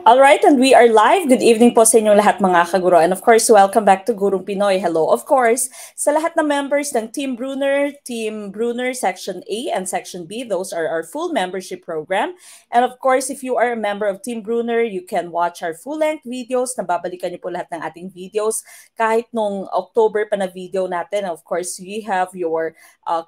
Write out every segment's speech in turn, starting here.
Alright, and we are live. Good evening po sa inyong lahat mga kaguro. And of course, welcome back to Gurong Pinoy. Hello, of course, sa lahat ng members ng Team Brunner Section A and Section B. Those are our full membership program. And of course, if you are a member of Team Brunner, you can watch our full-length videos. Nababalikan niyo po lahat ng ating videos. Kahit nung October pa na video natin, of course, we have your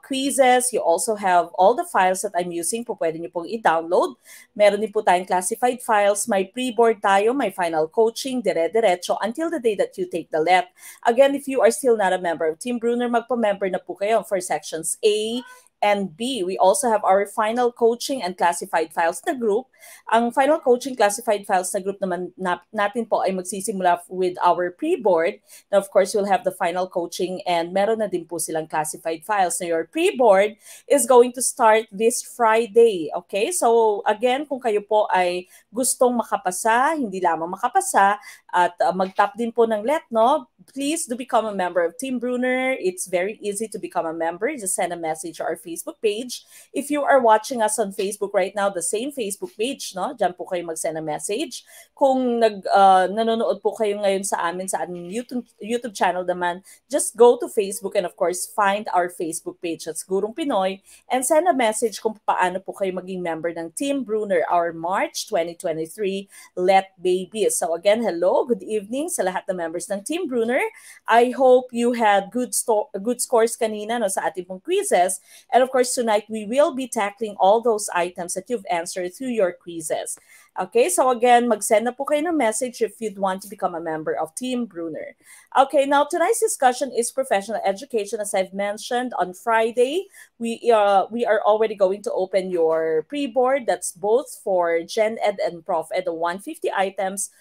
quizzes. You also have all the files that I'm using po. Pwede niyo pong i-download. Meron din po tayong classified files. May pre-board tayo, may final coaching, dire-diretso until the day that you take the LEP. Again, if you are still not a member of Team Brunner, magpa-member na po kayo for sections A and B. We also have our final coaching and classified files na group. Ang final coaching classified files na group naman natin po ay magsisimula with our pre-board. Now, of course, we'll have the final coaching and meron na din po silang classified files. Now, your pre-board is going to start this Friday. Okay? So, again, kung kayo po ay gustong makapasa, hindi lamang makapasa, at mag-top din po ng LET, no? Please do become a member of Team Brunner. It's very easy to become a member. Just send a message to our Facebook page. If you are watching us on Facebook right now, the same Facebook page, no? Diyan po kayo mag-send a message. Kung nanonood po kayo ngayon sa amin sa aming YouTube channel naman, just go to Facebook and of course, find our Facebook page. That's Gurong Pinoy and send a message kung paano po kayo maging member ng Team Brunner, our March 2023 Let Babies. So again, hello, good evening sa lahat ng members ng Team Brunner. I hope you had good scores kanina no, sa ating pong quizzes. And of course, tonight we will be tackling all those items that you've answered through your quizzes. Okay, so again, mag-send na po kayo ng message if you'd want to become a member of Team Brunner. Okay, now tonight's discussion is professional education. As I've mentioned, on Friday, we are already going to open your pre-board. That's both for Gen Ed and Prof Ed, the 150 items.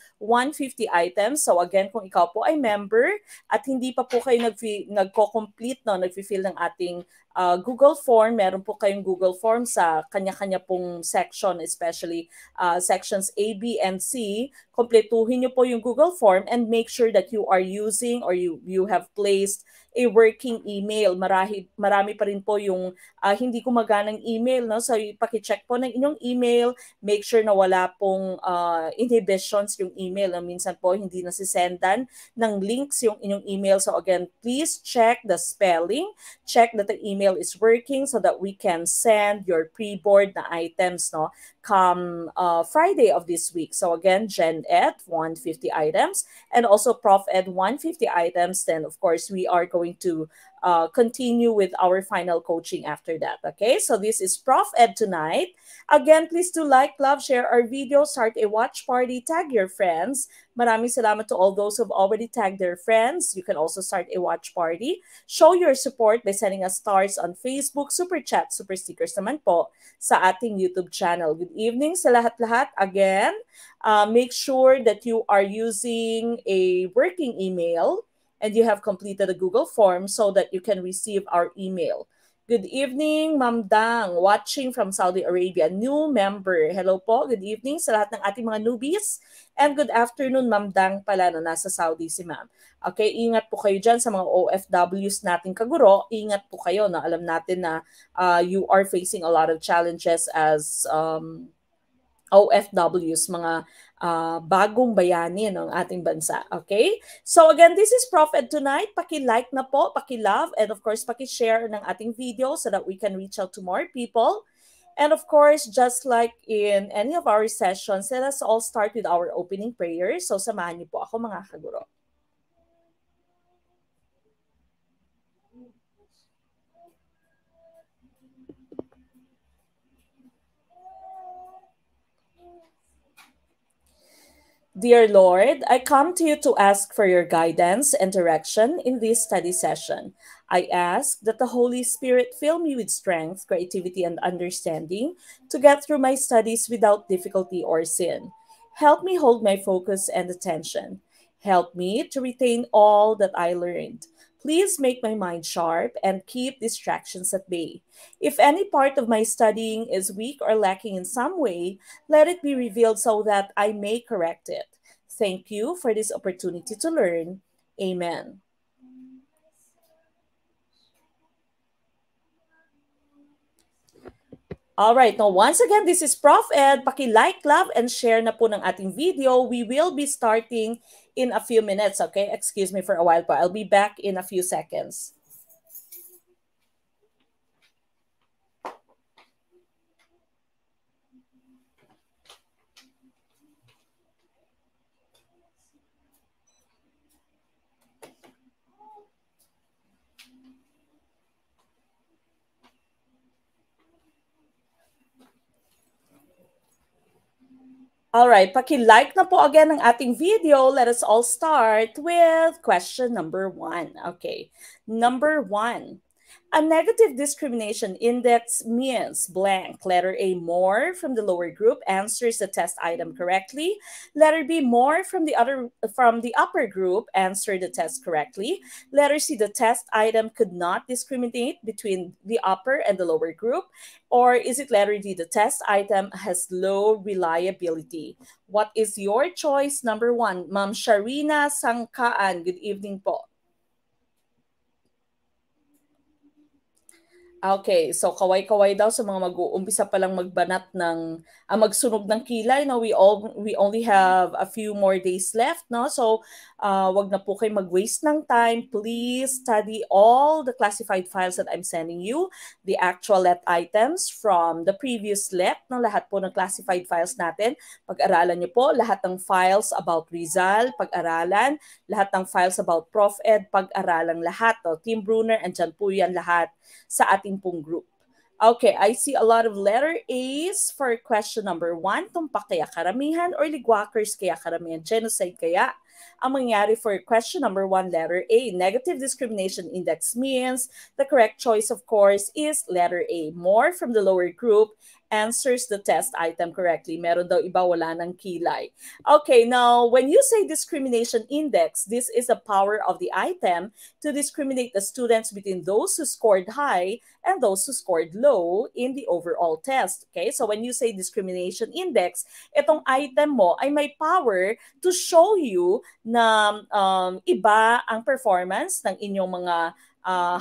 So again, kung ikaw po ay member at hindi pa po kayo nagko-complete, no, nagfi-fill ng ating Google form, meron po kayong Google form sa kanya-kanya pong section, especially sections A, B, and C. Kompletuhin niyo po yung Google form and make sure that you are using or you have placed a working email. Marami pa rin po yung hindi gumaganang email, no? So paki-check po ng inyong email, make sure na wala pong inhibitions yung email. Minsan po hindi nasisendan ng links yung inyong email. So again, please check the spelling, check that the email is working so that we can send your pre-board na items, no, come Friday of this week. So again, Gen Ed 150 items and also Prof Ed 150 items. Then of course we are going to continue with our final coaching after that. Okay, so this is Prof Ed tonight. Again, please do like, love, share our video, start a watch party, tag your friends. Maraming salamat to all those who have already tagged their friends. You can also start a watch party. Show your support by sending us stars on Facebook, super chat, super stickers naman po sa ating YouTube channel. Good evening sa lahat-lahat. Again, make sure that you are using a working email and you have completed a Google form so that you can receive our email. Good evening, Ma'am Dang, watching from Saudi Arabia, new member. Hello po, good evening sa lahat ng ating mga newbies. And good afternoon, Ma'am Dang pala na nasa Saudi si Ma'am. Okay, ingat po kayo dyan sa mga OFWs nating kaguro. Ingat po kayo na alam natin na you are facing a lot of challenges as OFWs, mga bagong bayani ng ating bansa. Okay? So again, this is Prof Ed tonight. Paki-like na po, paki-love, and of course, paki-share ng ating video so that we can reach out to more people. And of course, just like in any of our sessions, let us all start with our opening prayer. So samahan niyo po ako mga kaguro. Dear Lord, I come to you to ask for your guidance and direction in this study session. I ask that the Holy Spirit fill me with strength, creativity, and understanding to get through my studies without difficulty or sin. Help me hold my focus and attention. Help me to retain all that I learned. Please make my mind sharp and keep distractions at bay. If any part of my studying is weak or lacking in some way, let it be revealed so that I may correct it. Thank you for this opportunity to learn. Amen. All right, now once again, this is Prof. Ed. Paki-like, love, and share na po ng ating video. We will be starting in a few minutes, okay? Excuse me for a while po. I'll be back in a few seconds. All right, paki-like na po again ng ating video. Let us all start with question number 1. Okay, number 1. A negative discrimination index means blank. Letter A, more from the lower group answers the test item correctly. Letter B, more from the upper group answer the test correctly. Letter C, the test item could not discriminate between the upper and the lower group. Or is it letter D, the test item has low reliability? What is your choice? Number 1, Ma'am Sharina Sangkaan. Good evening po. Okay, so kaway-kaway daw sa mga mag-uumpisa pa lang magbanat ng magsunog ng kilay, no? We only have a few more days left, no? So wag na po kayo mag-waste ng time. Please study all the classified files that I'm sending you, the actual let items from the previous let, no? Lahat po ng classified files natin. Pag-aralan niyo po lahat ng files about Rizal, pag-aralan lahat ng files about Prof Ed, pag-aralan lahat, no? Team Bruner, andyan po yan lahat sa ating pong group. Okay, I see a lot of letter A's for question number 1. Tumpak kaya karamihan or ligwakers kaya karamihan? Genocide kaya? Ang mangyari for question number 1, letter A. Negative discrimination index means the correct choice, of course, is letter A. More from the lower group answers the test item correctly. Meron daw iba wala ng kilay. Okay, now when you say discrimination index, this is the power of the item to discriminate the students between those who scored high and those who scored low in the overall test. Okay, so when you say discrimination index, itong item mo ay may power to show you na iba ang performance ng inyong mga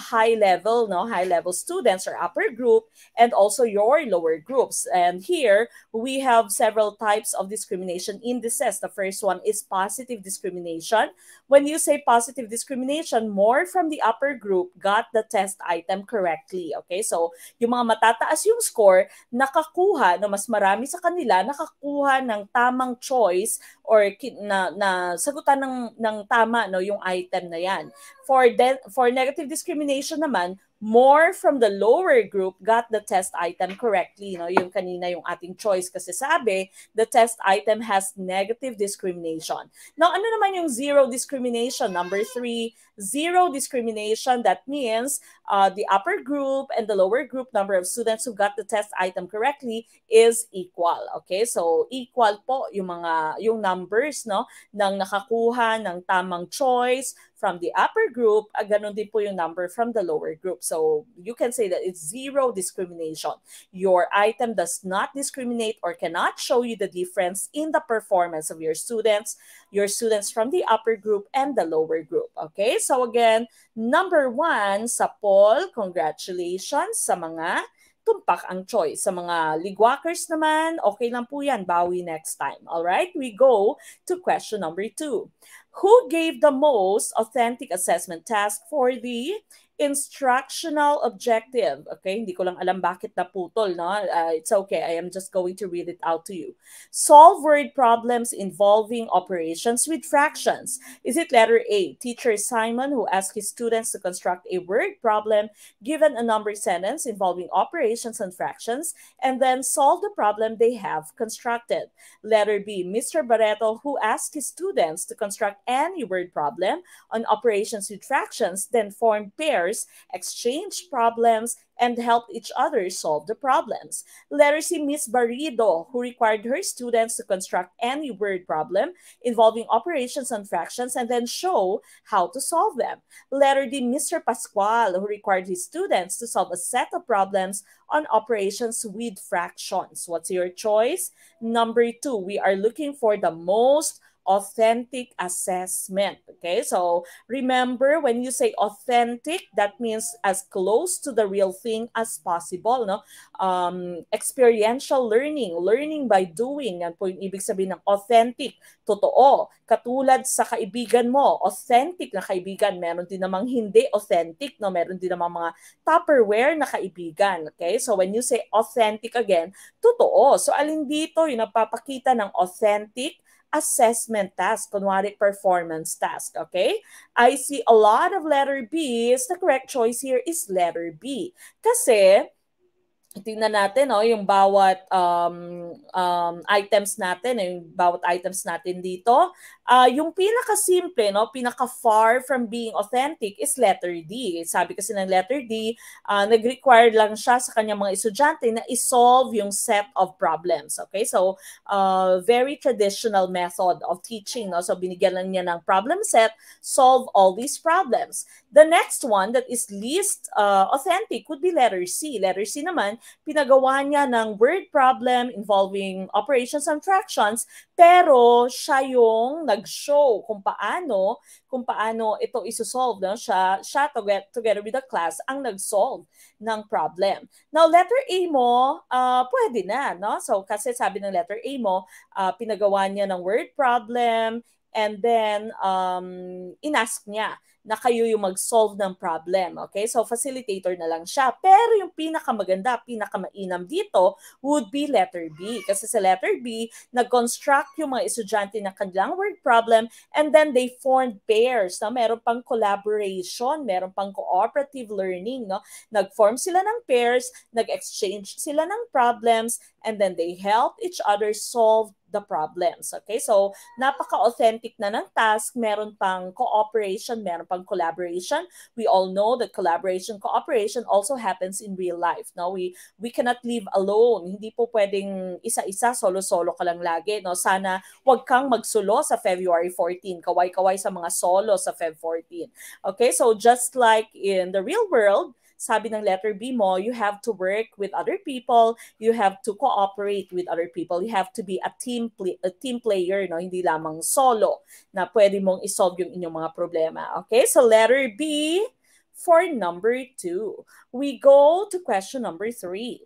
high level students or upper group, and also your lower groups. And here we have several types of discrimination indices. The first one is positive discrimination. When you say positive discrimination, more from the upper group got the test item correctly. Okay, so yung mga matataas yung score, nakakuha, no, mas marami sa kanila, nakakuha ng tamang choice or na sagutan ng tama, no, yung item na yan. For negative discrimination naman, more from the lower group got the test item correctly. No? Yung kanina yung ating choice kasi sabi, the test item has negative discrimination. Now, ano naman yung zero discrimination? Number 3, zero discrimination. That means the upper group and the lower group number of students who got the test item correctly is equal. Okay? So, equal po yung numbers, no, ng nakakuha ng tamang choice from the upper group, ganun din po yung number from the lower group. So you can say that it's zero discrimination. Your item does not discriminate or cannot show you the difference in the performance of your students from the upper group and the lower group. Okay, so again, number 1 sa poll, congratulations sa mga tumpak ang choice. Sa mga ligwakers naman, okay lang po yan, bawi next time. Alright, we go to question number 2. Who gave the most authentic assessment task for the instructional objective? Okay, hindi ko lang alam bakit naputol, no? It's okay, I am just going to read it out to you. Solve word problems involving operations with fractions. Is it letter A, teacher Simon, who asked his students to construct a word problem given a number sentence involving operations and fractions, and then solve the problem they have constructed? Letter B, Mr. Barreto, who asked his students to construct any word problem on operations with fractions, then form pairs, exchange problems, and help each other solve the problems. Letter C, Miss Barrido, who required her students to construct any word problem involving operations and fractions and then show how to solve them. Letter D, Mr. Pascual, who required his students to solve a set of problems on operations with fractions. What's your choice? Number 2, we are looking for the most authentic assessment. Okay, so remember, when you say authentic, that means as close to the real thing as possible, no? Experiential learning, learning by doing, yan po yung ibig sabihin ng authentic, totoo. Katulad sa kaibigan mo, authentic na kaibigan, meron din namang hindi authentic, no? Meron din namang mga Tupperware na kaibigan. Okay, so when you say authentic again, totoo. So alin dito yung napapakita ng authentic assessment task, kunwari performance task, okay? I see a lot of letter B's. The correct choice here is letter B. Kasi, tingnan natin, no, yung bawat items natin, yung bawat items natin dito. Yung pinaka-simple, no, pinaka-far from being authentic is letter D. Sabi kasi ng letter D, nag-require lang siya sa kanyang mga estudyante na isolve yung set of problems. Okay, so very traditional method of teaching. No? So binigyan lang niya ng problem set, solve all these problems. The next one that is least authentic would be letter C. Letter C naman, pinagawa niya ng word problem involving operations and fractions, pero siya yung nag-show kung paano ito isosolve. No? Siya together with the class ang nag-solve ng problem. Now, letter A mo, pwede na. No? So, kasi sabi ng letter A mo, pinagawa niya ng word problem, and then inask niya na kayo yung mag-solve ng problem. Okay? So, facilitator na lang siya. Pero yung pinakamaganda, pinakamainam dito would be letter B. Kasi sa letter B, nag-construct yung mga estudyante ng kanilang word problem, and then they formed pairs. No? Meron pang collaboration, meron pang cooperative learning. No? Nag-form sila ng pairs, nag-exchange sila ng problems, and then they help each other solve the problems. Okay? So, napaka-authentic na ng task. Meron pang cooperation, meron pang collaboration. We all know that collaboration, cooperation also happens in real life. No? We cannot live alone. Hindi po pwedeng isa-isa, solo-solo ka lang lagi. No? Sana wag kang magsulo sa February 14. Kaway-kaway sa mga solo sa Feb 14. Okay? So, just like in the real world, sabi ng letter B mo, you have to work with other people, you have to cooperate with other people, you have to be a team player, no? Hindi lamang solo na pwede mong isolve yung inyong mga problema. Okay, so letter B for number 2. We go to question number 3.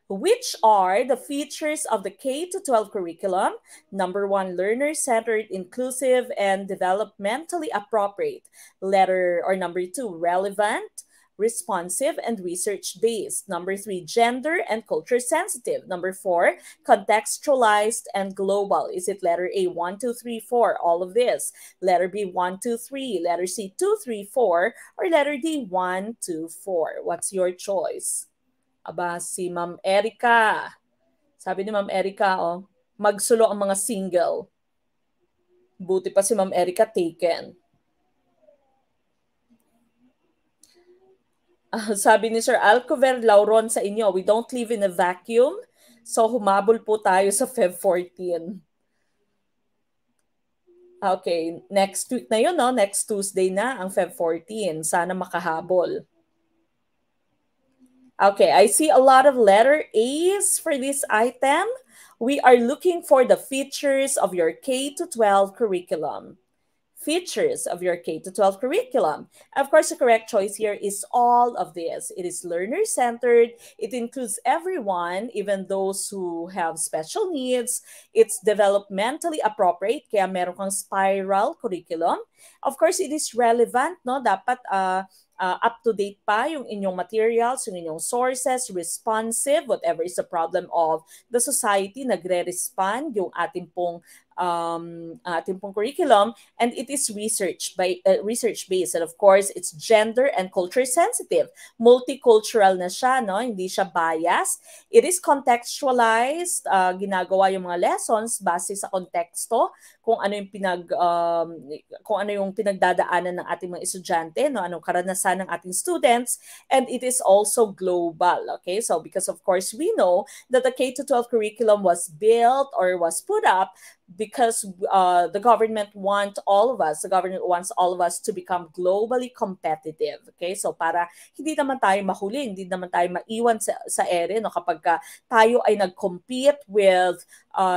Which are the features of the K-12 curriculum? Number 1, learner-centered, inclusive, and developmentally appropriate. Number 2, relevant, responsive, and research-based. Number 3, gender and culture-sensitive. Number 4, contextualized and global. Is it letter A, 1, 2, 3, 4, all of this? Letter B, 1, 2, 3. Letter C, 2, 3, 4. Or letter D, 1, 2, 4. What's your choice? Aba, si Ma'am Erica. Sabi ni Ma'am Erica, magsulo ang mga single. Buti pa si Ma'am Erica taken. Sabi ni Sir Alcover Lauron sa inyo, we don't live in a vacuum. So, humabol po tayo sa Feb 14. Okay, next week na yun, no? Next Tuesday na ang Feb 14. Sana makahabol. Okay, I see a lot of letter A's for this item. We are looking for the features of your K-12 curriculum. Features of your K-12 curriculum. Of course, the correct choice here is all of this. It is learner-centered. It includes everyone, even those who have special needs. It's developmentally appropriate, kaya meron kang spiral curriculum. Of course, it is relevant, no? Dapat up-to-date pa yung inyong materials, yung inyong sources, responsive, whatever is the problem of the society, nagre-respond yung ating pong curriculum, and it is research-based, and of course, it's gender and culture sensitive. Multicultural na siya, no? Hindi siya biased. It is contextualized. Ginagawa yung mga lessons base sa konteksto, kung ano yung pinagdadaanan ng ating mga estudyante, no? Anong karanasan ng ating students, and it is also global. Okay, so because of course we know that the K-12 curriculum was built or was put up because the government wants all of us to become globally competitive. Okay? So para hindi naman tayo mahuli, hindi naman tayo maiwan sa ere no, kapag tayo ay nag-compete with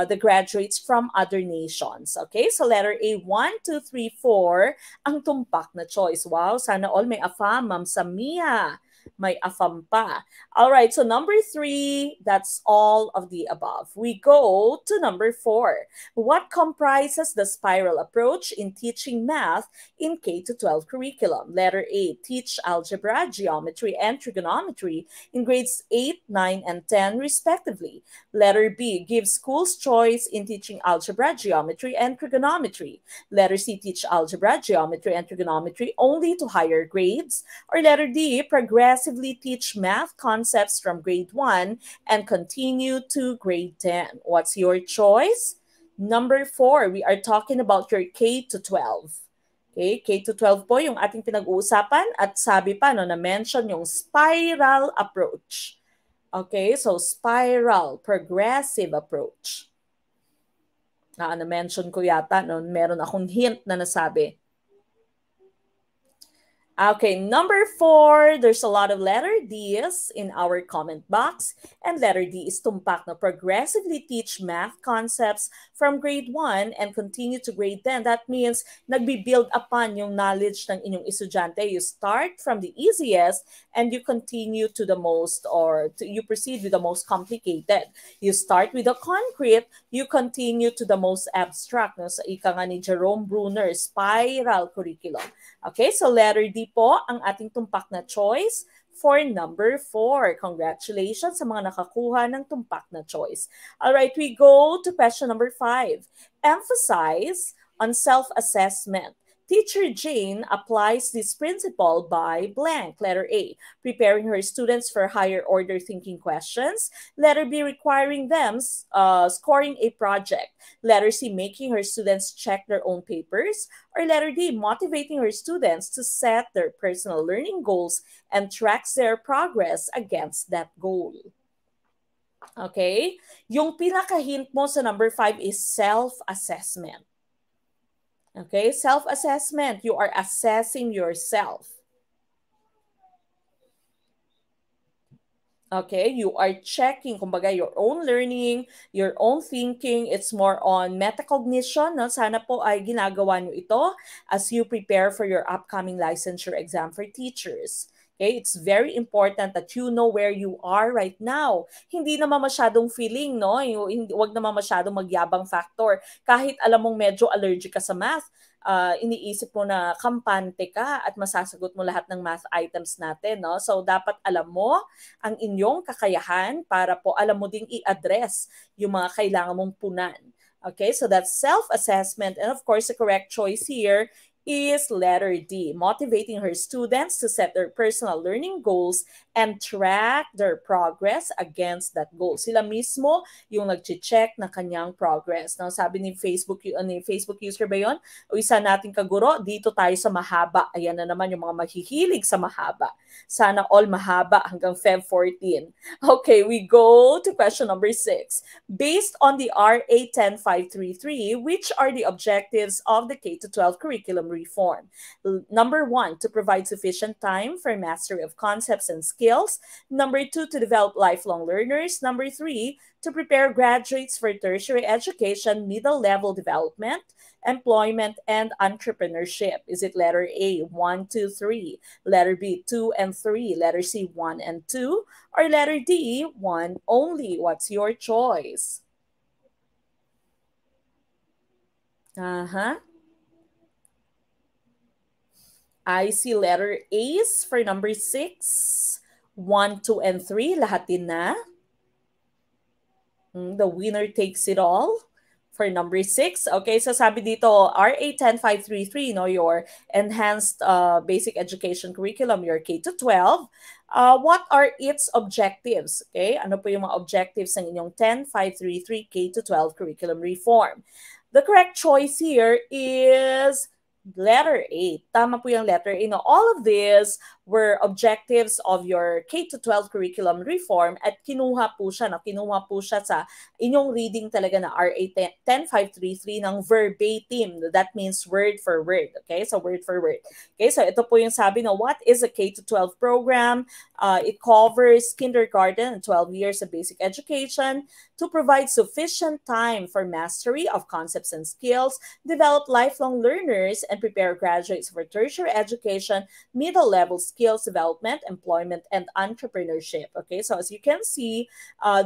the graduates from other nations. Okay? So letter A, 1, 2, 3, 4, ang tumpak na choice. Wow, sana all may afam, Ma'am Samia. May afam pa. All right, so number 3, that's all of the above. We go to number 4. What comprises the spiral approach in teaching math in K-12 curriculum? Letter A, teach algebra, geometry, and trigonometry in grades 8, 9, and 10 respectively. Letter B, give schools choice in teaching algebra, geometry, and trigonometry. Letter C, teach algebra, geometry, and trigonometry only to higher grades. Or letter D, progressively teach math concepts from grade 1 and continue to grade 10. What's your choice? Number 4, we are talking about your K-12. Okay, K-12 po yung ating pinag-uusapan at sabi pa, no, na-mention yung spiral approach. Okay, so spiral, progressive approach. Na-mention ko yata, no, meron akong hint na nasabi. Okay, number 4, there's a lot of letter D's in our comment box. And letter D is tumpak na progressively teach math concepts from grade 1 and continue to grade 10. That means nagbi-build upon yung knowledge ng inyong estudyante. You start from the easiest and you continue to the most, or you proceed with the most complicated. You start with the concrete, you continue to the most abstract. No? Sa ika nga ni Jerome Bruner, spiral curriculum. Okay, so letter D po ang ating tumpak na choice for number 4. Congratulations sa mga nakakuha ng tumpak na choice. All right, we go to question number 5. Emphasize on self-assessment. Teacher Jane applies this principle by blank. Letter A, preparing her students for higher order thinking questions. Letter B, requiring them scoring a project. Letter C, making her students check their own papers. Or letter D, motivating her students to set their personal learning goals and tracks their progress against that goal. Okay? Yung pinaka-hint mo sa number 5 is self-assessment. Okay, self-assessment. You are assessing yourself. Okay, you are checking, kumbaga, your own learning, your own thinking. It's more on metacognition. No? Sana po ay ginagawa nyo ito as you prepare for your upcoming licensure exam for teachers. Okay, it's very important that you know where you are right now. Hindi naman masyadong feeling, no? Huwag naman masyadong magyabang factor. Kahit alam mong medyo allergic ka sa math, iniisip mo na kampante ka at masasagot mo lahat ng math items natin, no? So, dapat alam mo ang inyong kakayahan para po alam mo ding i-address yung mga kailangan mong punan. Okay, so that's self-assessment. And of course, the correct choice here is letter D, motivating her students to set their personal learning goals and track their progress against that goal. Sila mismo yung nag-check na kanyang progress. Now, sabi ni Facebook user ba yun? O isa nating kaguro, dito tayo sa mahaba. Ayan na naman yung mga mahihilig sa mahaba. Sana all mahaba hanggang Feb 14. Okay, we go to question number 6. Based on the RA 10533, which are the objectives of the K-12 curriculum reform? Number 1, to provide sufficient time for mastery of concepts and skills. Number 2, to develop lifelong learners. Number 3, to prepare graduates for tertiary education, middle-level development, employment, and entrepreneurship. Is it letter A, 1, 2, 3, letter B, 2 and 3, letter C, 1 and 2, or letter D, 1 only? What's your choice? I see letter A's for number 6. 1, 2, and 3, lahat din na. The winner takes it all for number 6. Okay, so sabi dito, RA 10533, no, your enhanced basic education curriculum, your K-12. What are its objectives? Okay, ano po yung mga objectives ng inyong 10533 K-12 curriculum reform? The correct choice here is Letter A. Tama po yung letter A. Now, all of this were objectives of your K-12 curriculum reform at kinuha po siya, no? Kinuha po siya sa inyong reading talaga na RA 10533 ng verbatim. That means word for word. Okay? So, word for word. Okay? So, ito po yung sabi na what is a K-12 program? It covers kindergarten and 12 years of basic education to provide sufficient time for mastery of concepts and skills, develop lifelong learners, and prepare graduates for tertiary education, middle-level skills development, employment, and entrepreneurship. Okay, so as you can see,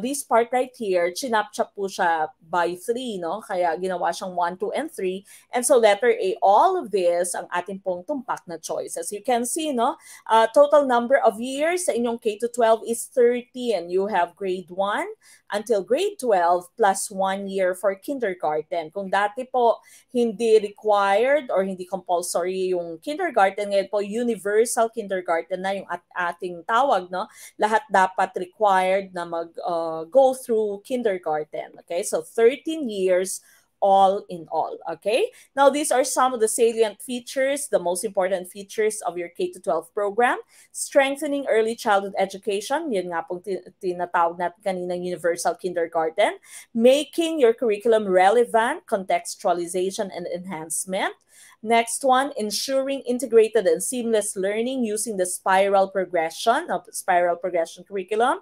this part right here, chinap-chap po siya by 3, no? Kaya ginawa siyang 1, 2, and 3. And so letter A, all of this, ang ating pong tumpak na choice. As you can see, no? Total number of years sa inyong K-12 is 13. You have grade 1 until grade 12 plus 1 year for kindergarten. Kung dati po hindi required or hindi compulsory yung kindergarten, ngayon po universal kindergarten na yung ating tawag, no? Lahat dapat required na go through kindergarten. Okay, so 13 years all in all. Okay, now these are some of the salient features, the most important features of your K-12 program. Strengthening early childhood education, yun nga pong tinatawag natin kanina universal kindergarten. Making your curriculum relevant, contextualization and enhancement. Next one, ensuring integrated and seamless learning using the spiral progression curriculum.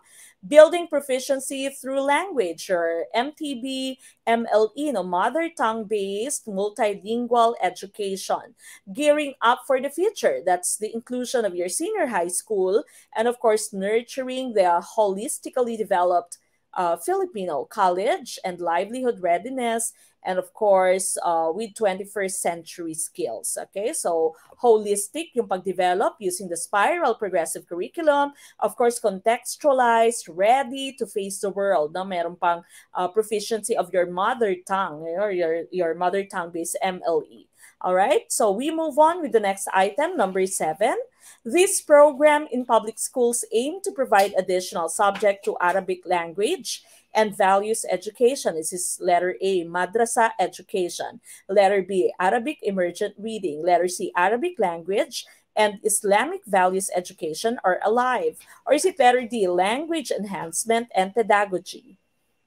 Building proficiency through language, or MTB, MLE, mother tongue-based multilingual education. Gearing up for the future, that's the inclusion of your senior high school, and of course, nurturing the holistically developed Filipino college and livelihood readiness, and of course, with 21st century skills. Okay, so holistic yung pag-develop using the spiral progressive curriculum, of course, contextualized, ready to face the world. No? Meron pang proficiency of your mother tongue, or your mother tongue-based MLE. All right, so we move on with the next item, number 7. This program in public schools aim to provide additional subject to Arabic language and values education. This is letter A, Madrasah Education. Letter B, Arabic Emergent Reading. Letter C, Arabic Language and Islamic Values Education are alive. Or is it letter D, Language Enhancement and Pedagogy?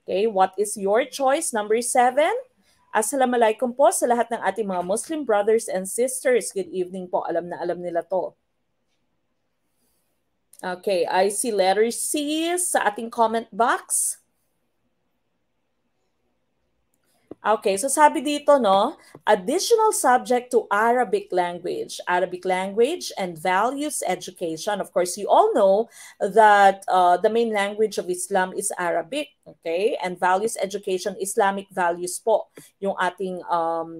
Okay, what is your choice? Number 7. Assalamualaikum po sa lahat ng ating mga Muslim brothers and sisters. Good evening po. Alam na alam nila to. Okay, I see letter C sa ating comment box. Okay, so sabi dito, no, additional subject to Arabic language and values education. Of course, you all know that the main language of Islam is Arabic, okay? And values education, Islamic values po, yung ating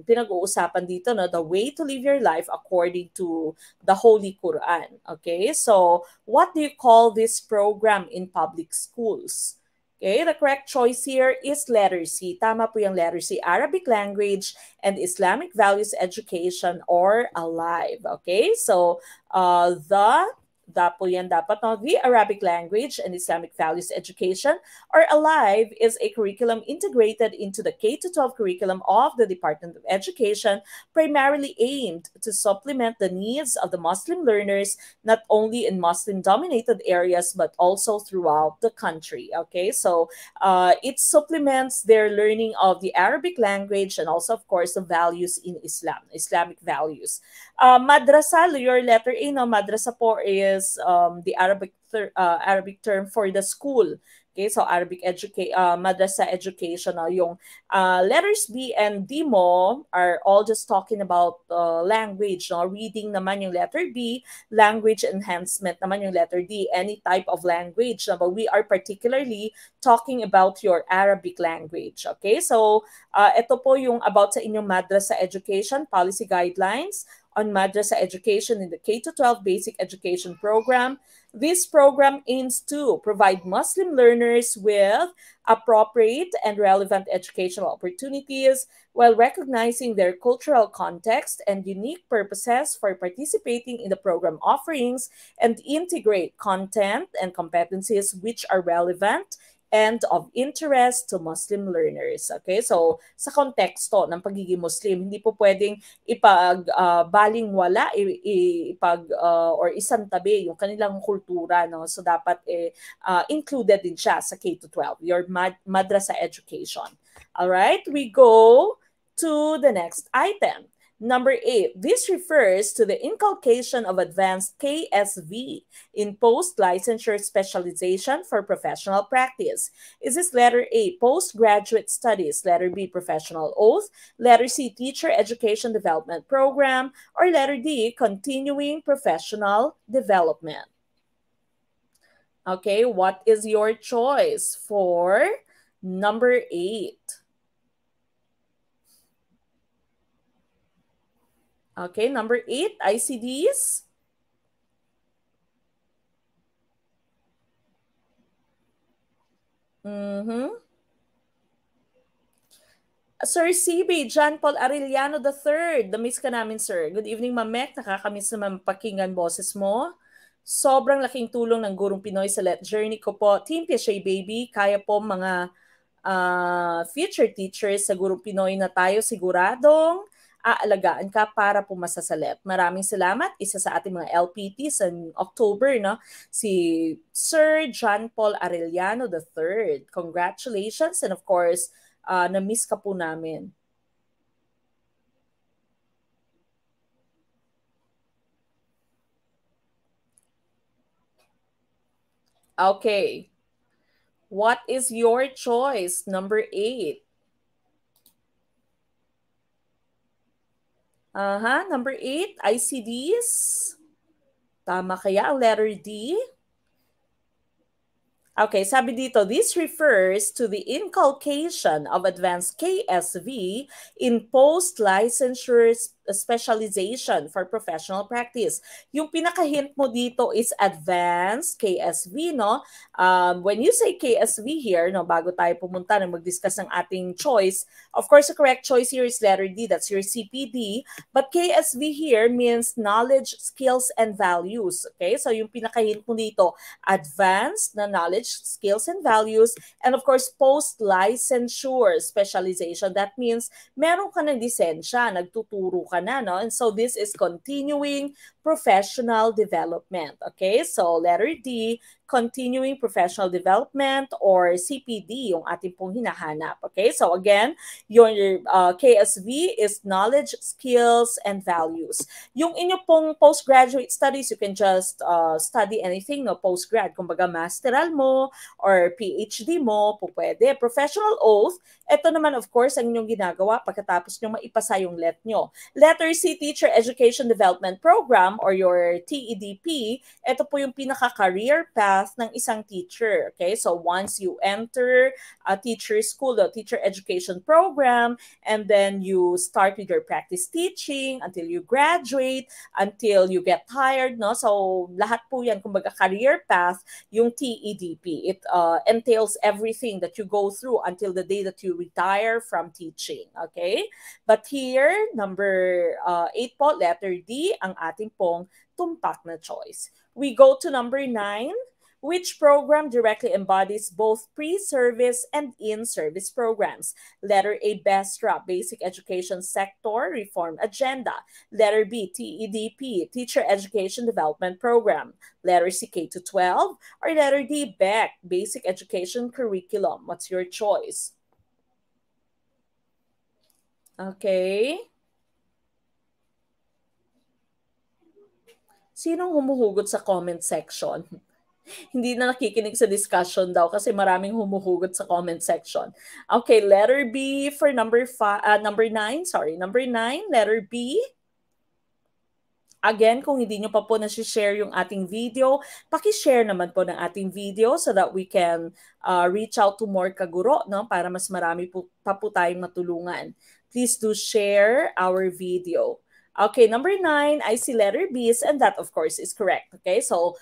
pinag-uusapan dito, no, the way to live your life according to the Holy Quran, okay? So, what do you call this program in public schools? Okay, the correct choice here is letter C. Tama po yung letter C, Arabic Language and Islamic Values Education or ALIVE. Okay, so the Arabic Language and Islamic Values Education or ALIVE is a curriculum integrated into the K-12 curriculum of the Department of Education, primarily aimed to supplement the needs of the Muslim learners, not only in Muslim-dominated areas, but also throughout the country. Okay, so it supplements their learning of the Arabic language and also, of course, the values in Islam, Islamic values. Madrasa, your letter A, no, madrasa po is the Arabic term for the school. Okay, so madrasa education. Yung letters B and D mo are all just talking about language. No? Reading naman yung letter B, language enhancement naman yung letter D, any type of language. No? But we are particularly talking about your Arabic language. Okay, so ito po yung about sa inyong madrasa education policy guidelines on madrasa education in the K-12 basic education program. This program aims to provide Muslim learners with appropriate and relevant educational opportunities while recognizing their cultural context and unique purposes for participating in the program offerings and integrate content and competencies which are relevant and of interest to Muslim learners. Okay, so sa konteksto ng pagiging Muslim, hindi po pwedeng balingwala, or isantabi yung kanilang kultura, no? So dapat included din siya sa K-12, your Madrasah Education. All right, we go to the next item. Number 8, this refers to the inculcation of advanced KSV in post-licensure specialization for professional practice. Is this letter A, postgraduate studies, letter B, professional oath, letter C, teacher education development program, or letter D, continuing professional development? Okay, what is your choice for number 8? Okay, number 8, ICDs. Sir CB, John Paul Arellano III. The-miss ka namin, sir. Good evening, Ma'am Mek. Nakakamiss naman pakinggan boses mo. Sobrang laking tulong ng Gurong Pinoy sa Let Journey ko po. Team Piachet Baby, kaya po mga future teachers sa Gurong Pinoy na tayo siguradong aalagaan ka para pumasa sa LET. Maraming salamat. Isa sa ating mga LPT sa October, no? Si Sir John Paul Arellano III. Congratulations, and of course, na-miss ka po namin. Okay. What is your choice? Number 8. Number 8, ICDs. Tama kaya ang letter D? Okay, sabi dito, this refers to the inculcation of advanced KSV in post-licensure specialization for professional practice. Yung pinaka-hint mo dito is advanced KSV, no? When you say KSV here, no, bago tayo pumunta na mag-discuss ng ating choice, of course, the correct choice here is letter D, that's your CPD. But KSV here means knowledge, skills, and values. Okay, so yung pinaka-hint mo dito, advanced na knowledge, skills, and values, and of course, post-licensure specialization. That means meron ka ng lisensya, nagtuturo ka na, no? And so this is continuing professional development. Okay, so letter D, continuing professional development, or CPD yung ating pong hinahanap. Okay, so again, your KSV is knowledge, skills, and values. Yung inyo pong postgraduate studies, you can just study anything, no? Postgrad, kumbaga masteral mo or PhD mo, po pwede. Professional oath, ito naman of course ang inyong ginagawa pagkatapos nyo maipasa yung LET nyo. Letter C, Teacher Education Development Program, or your TEDP, ito po yung pinaka-career path ng isang teacher. Okay, so once you enter a teacher school, the teacher education program, and then you start with your practice teaching until you graduate, until you get hired, no? So lahat po yan, kumbaga career path, yung TEDP. It entails everything that you go through until the day that you retire from teaching. Okay, but here, number 8 po, letter D, ang ating pong tumpak na choice. We go to number 9. Which program directly embodies both pre-service and in-service programs? Letter A, BESRA, Basic Education Sector Reform Agenda. Letter B, TEDP, Teacher Education Development Program. Letter C, K-12. Or letter D, BEC, Basic Education Curriculum. What's your choice? Okay. Sinong humuhugot sa comment section? Hindi na nakikinig sa discussion daw kasi maraming humuhugot sa comment section. Okay, letter B for number 9, number 9, letter B. Again, kung hindi nyo pa po na-share yung ating video, paki-share naman po ng ating video so that we can reach out to more kaguro, no? Para mas marami pa po tayong matulungan. Please do share our video. Okay, number 9, I see letter B's, and that of course is correct. Okay, so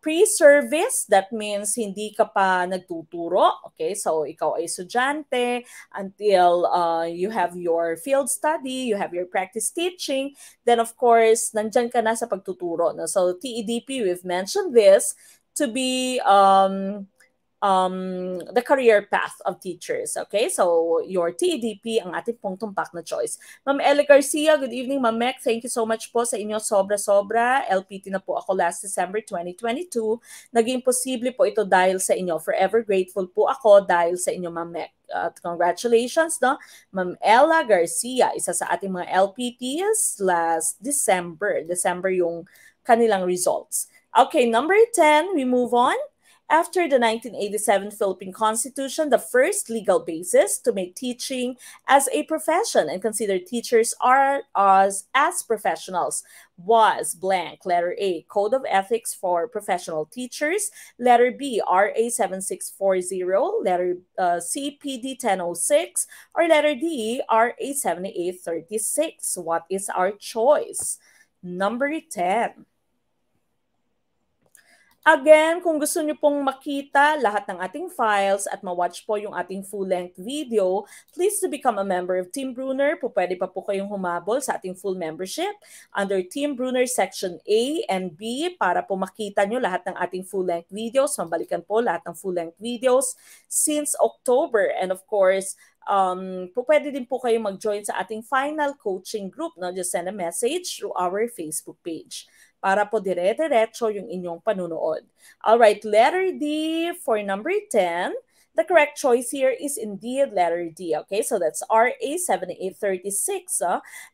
pre-service, that means hindi ka pa nagtuturo. Okay, so ikaw ay estudyante until you have your field study, you have your practice teaching, then of course, nandyan ka na sa pagtuturo. No? So TEDP, we've mentioned this to be the career path of teachers. Okay, so your TEDP ang ating pong tumpak na choice. Ma'am Ellie Garcia, good evening, Ma'am Mek. Thank you so much po sa inyo. Sobra-sobra. LPT na po ako last December 2022. Naging posible po ito dahil sa inyo. Forever grateful po ako dahil sa inyo, Ma'am Mek. Congratulations, no? Ma'am Ella Garcia, isa sa ating mga LPTs last December. December yung kanilang results. Okay, number 10, we move on. After the 1987 Philippine Constitution, the first legal basis to make teaching as a profession and consider teachers as professionals was blank. Letter A, Code of Ethics for Professional Teachers. Letter B, RA 7640. Letter C, PD 1006. Or letter D, RA 7836. What is our choice? Number 10. Again, kung gusto nyo pong makita lahat ng ating files at ma-watch po yung ating full-length video, please to become a member of Team Bruner. Pwede pa po kayong humabol sa ating full membership under Team Bruner Section A and B para po makita nyo lahat ng ating full-length videos. Mabalikan po lahat ng full-length videos since October. And of course, pwede din po kayo mag-join sa ating final coaching group. No? Just send a message through our Facebook page para po dire-diretso yung inyong panunood. Alright, letter D for number 10. The correct choice here is indeed letter D. Okay, so that's RA 7836.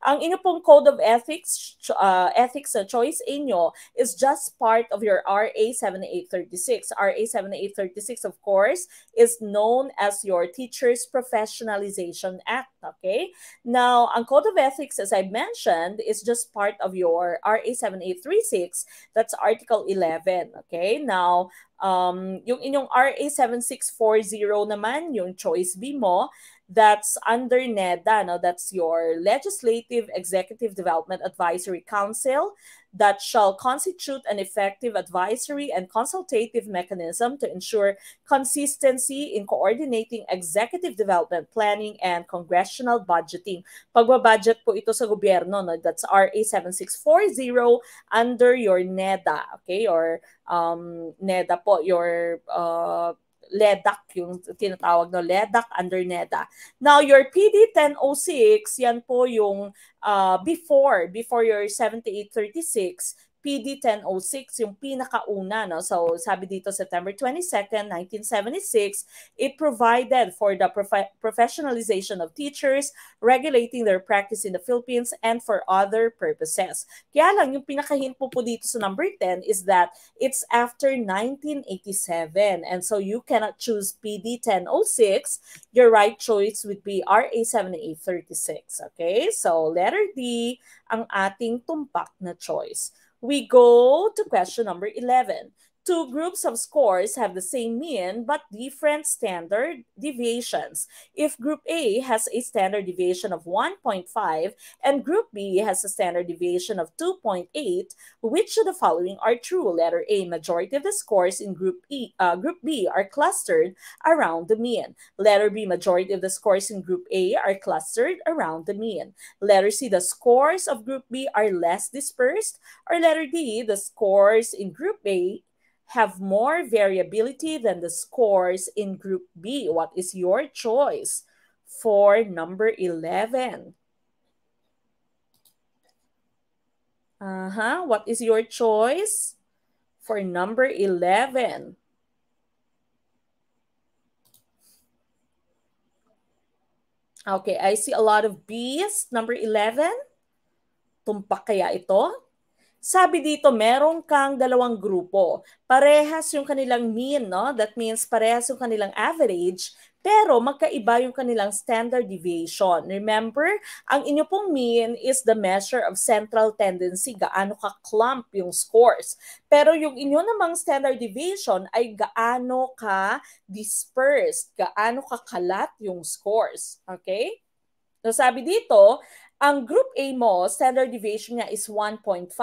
Ang inyo pong Code of Ethics choice inyo is just part of your RA 7836. RA 7836, of course, is known as your Teachers Professionalization Act. Okay, now ang Code of Ethics, as I mentioned, is just part of your RA 7836. That's Article 11. Okay, now yung inyong RA 7640 naman, yung choice B mo, that's under NEDA, no? That's your Legislative Executive Development Advisory Council that shall constitute an effective advisory and consultative mechanism to ensure consistency in coordinating executive development planning and congressional budgeting. Pagbabudget po ito sa gobyerno, no? That's RA 7640 under your NEDA, okay? Or NEDA po, your LEDAC, yung tinatawag no, LEDAC under NEDA. Now, your PD 1006, yan po yung before your 7836, PD 1006, yung pinakauna. No? So, sabi dito, September 22nd, 1976, it provided for the professionalization of teachers, regulating their practice in the Philippines, and for other purposes. Kaya lang, yung pinaka-hint po dito sa number 10 is that it's after 1987. And so, you cannot choose PD 1006. Your right choice would be RA 7836. Okay? So, letter D, ang ating tumpak na choice. We go to question number 11. Two groups of scores have the same mean but different standard deviations. If Group A has a standard deviation of 1.5 and Group B has a standard deviation of 2.8, which of the following are true? Letter A, majority of the scores in Group B are clustered around the mean. Letter B, majority of the scores in Group A are clustered around the mean. Letter C, the scores of Group B are less dispersed. Or letter D, the scores in Group A have more variability than the scores in Group B. What is your choice for number 11? What is your choice for number 11? Okay, I see a lot of B's. Number 11? Tumpak kaya ito? Sabi dito, meron kang dalawang grupo. Parehas yung kanilang mean, no? That means parehas yung kanilang average, pero magkaiba yung kanilang standard deviation. Remember, ang inyo pong mean is the measure of central tendency, gaano ka-clump yung scores. Pero yung inyo namang standard deviation ay gaano ka-dispersed, gaano ka-kalat yung scores. Okay? So sabi dito, Ang Group A mo, standard deviation niya is 1.5.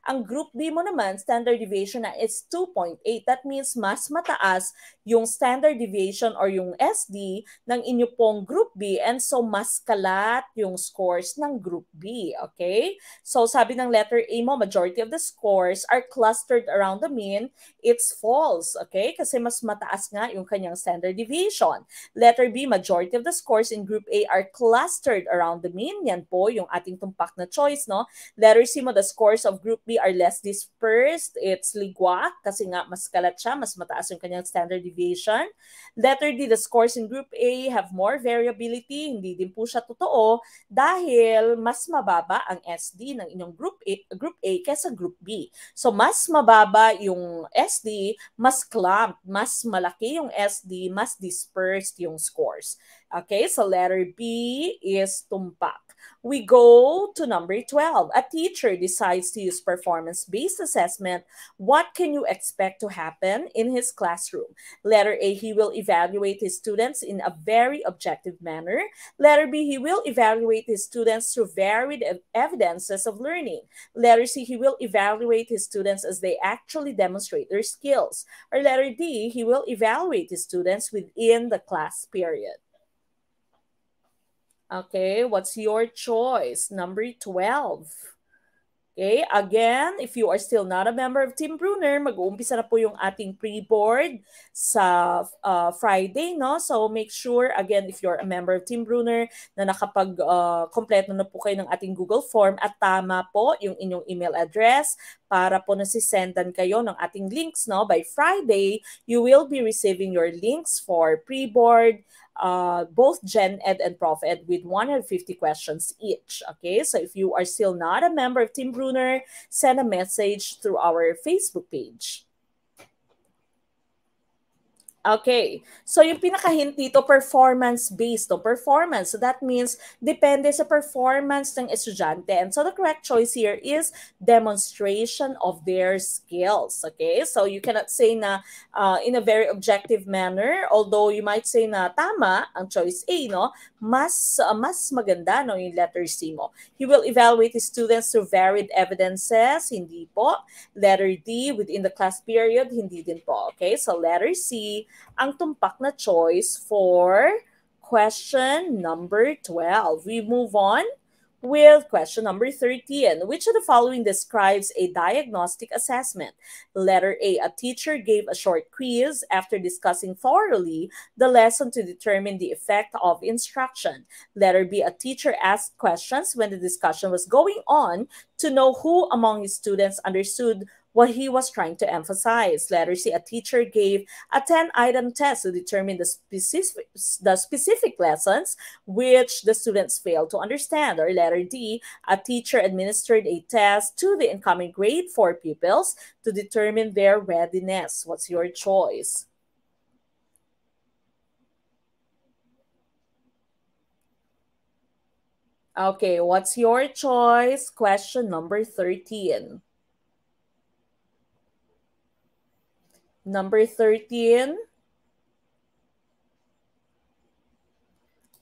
Ang Group B mo naman, standard deviation na is 2.8. That means mas mataas yung standard deviation or yung SD ng inyo pong Group B, and so mas kalat yung scores ng Group B. Okay? So sabi ng letter A mo, majority of the scores are clustered around the mean. It's false. Okay? Kasi mas mataas nga yung kanyang standard deviation. Letter B, majority of the scores in Group A are clustered around the mean. Yan po yung ating tumpak na choice, no? Letter C mo, the scores of Group B are less dispersed. It's ligwak kasi nga mas kalat siya, mas mataas yung kanyang standard deviation. Letter D, the scores in Group A have more variability. Hindi din po siya totoo dahil mas mababa ang SD ng inyong Group A kesa Group B. So mas mababa yung SD, mas clumped, mas malaki yung SD, mas dispersed yung scores. Okay, so letter B is tumpak. We go to number 12. A teacher decides to use performance-based assessment. What can you expect to happen in his classroom? Letter A, he will evaluate his students in a very objective manner. Letter B, he will evaluate his students through varied evidences of learning. Letter C, he will evaluate his students as they actually demonstrate their skills. Or letter D, he will evaluate his students within the class period. Okay, what's your choice? Number 12. Okay, again, if you are still not a member of Team Bruner, mag-uumpisa na po yung ating pre-board sa Friday, no? So make sure, again, if you're a member of Team Bruner, na nakapag-complete na po kayo ng ating Google form at tama po yung inyong email address para po nasisendan kayo ng ating links, no? By Friday, you will be receiving your links for pre-board, both Gen Ed and Prof Ed with 150 questions each. Okay, so if you are still not a member of Team Bruner, send a message through our Facebook page. Okay. So yung pinaka-hint dito, performance-based. No? Performance. So that means depende sa performance ng estudyante. And so the correct choice here is demonstration of their skills. Okay? So you cannot say na in a very objective manner, although you might say na tama ang choice A, no? Mas maganda, no, yung letter C mo. He will evaluate his students through varied evidences. Hindi po. Letter D, within the class period. Hindi din po. Okay? So letter C, ang tumpak na choice for question number 12. We move on with question number 13. Which of the following describes a diagnostic assessment? Letter A, a teacher gave a short quiz after discussing thoroughly the lesson to determine the effect of instruction. Letter B, a teacher asked questions when the discussion was going on to know who among his students understood what he was trying to emphasize. Letter C, a teacher gave a 10-item test to determine the specific lessons which the students failed to understand. Or letter D, a teacher administered a test to the incoming grade 4 pupils to determine their readiness. What's your choice? Okay, what's your choice? Question number 13. Number 13.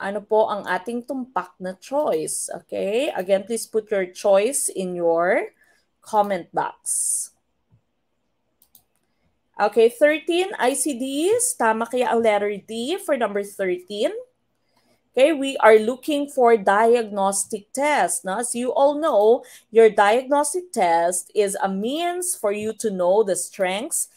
Ano po ang ating tumpak na choice? Okay? Again, please put your choice in your comment box. Okay, 13, ICDs. Tama kaya ang letter D for number 13? Okay, we are looking for diagnostic test. No? As you all know, your diagnostic test is a means for you to know the strengths